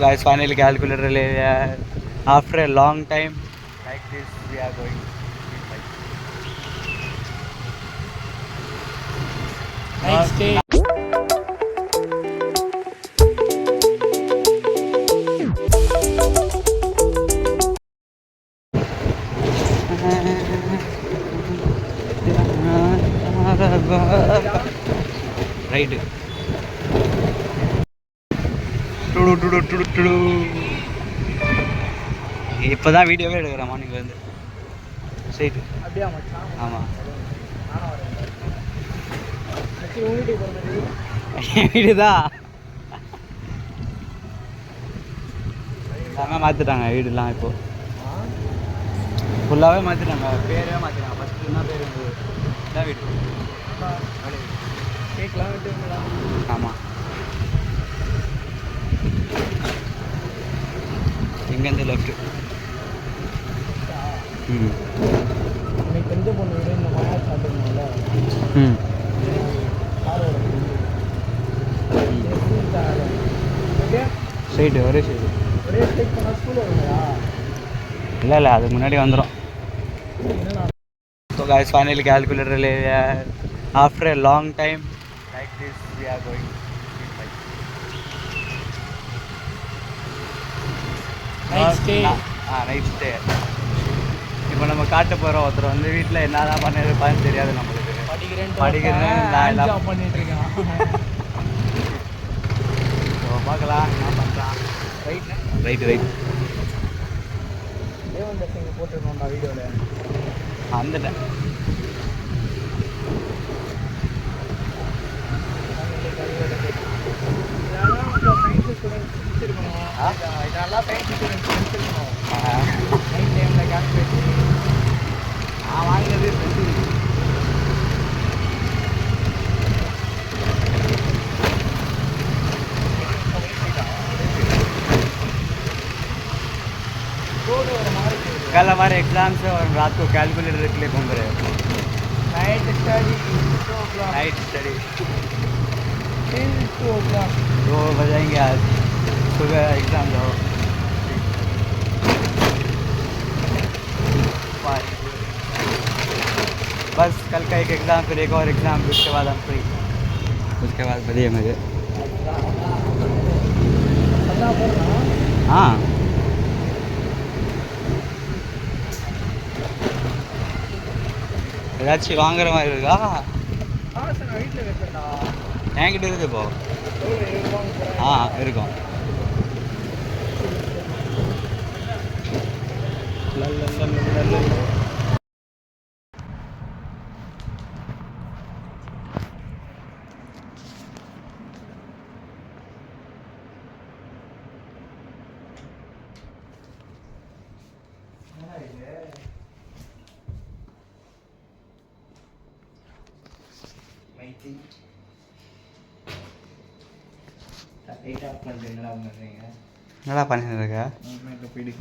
guys, finally calculator ले लिया है. After a long time like this, we are going. Nice day. Right. இப்போதான் வீடியோவே எடுக்கிறேன் மார்னிங்லேருந்து ஸ்ட்ரைட். அப்படியா மச்சான்? ஆமாம், வீடு தான் எல்லாமே மாற்றிட்டாங்க. வீடுலாம் இப்போது ஃபுல்லாகவே மாற்றிட்டாங்க. பேரே மாற்றிட்டாங்க. ஃபஸ்ட்டு என்ன பேர் இருந்தது? இதான் வீடு. கேட்கலாம் விட்டு. ஆமாம், இங்கேருந்து லெஃப்ட்டு. ம், எனக்கு தெரிஞ்ச பொண்ணு வீடு இந்த மழை சாப்பிடுங்களா. ம், ஸ்ட்ரைட்டு, ஒரே ஸ்ட்ரைட்டு. ஒரே ஸ்டேட் பண்ணால் ஸ்கூல் வருங்களா? இல்லை இல்லை, அதுக்கு முன்னாடி வந்துடும். என்னண்ணா? So guys, finally calculator ले लिया है. After a long time like this, we are going. Nice day. Night stay. இப்போ நம்ம காட்ட போகிறோம். ஒருத்தர் வந்து வீட்டில் என்னதான் பண்ணிருப்பான்னு தெரியாது நம்மளுக்கு. படிக்கிறேன் நான் எல்லாம் பண்ணிட்டு இருக்கேன். ஸோ பார்க்கலாம் என்ன பண்ணுறான். ரைட்டு. தேவன் தர்ஷன் போட்டுருக்கோம்டா வீடியோவில். வந்துட்டேன். சயின்ஸ் ஸ்டூடெண்ட்ஸ் பிடிச்சிருக்கணும். இதெல்லாம் சயின்ஸ் ஸ்டூடெண்ட்ஸ் பிடிச்சிருக்கணும். நைட் டைமில் கால்குலேட் நான் வாங்கினது कल हमारे एग्जाम से और रात को कैलकुलेटर के लिए घूम रहे हैं. नाइट स्टडी 2 o'clock 2 बजाएंगे आज. सुबह एग्ज़ाम जाओ. बस कल का एक एग्ज़ाम, फिर एक और एग्ज़ाम, फिर उसके बाद हम फ्री. उसके बाद बढ़िया मुझे. हाँ, ஏதாச்சும் வாங்குற மாதிரி இருக்கா? வீட்டில் வைப்பேன்டா. என்கிட்ட இருக்குது இப்போ. இருக்கும். என்னடா பண்ணிட்டு இருக்க? போயிடு.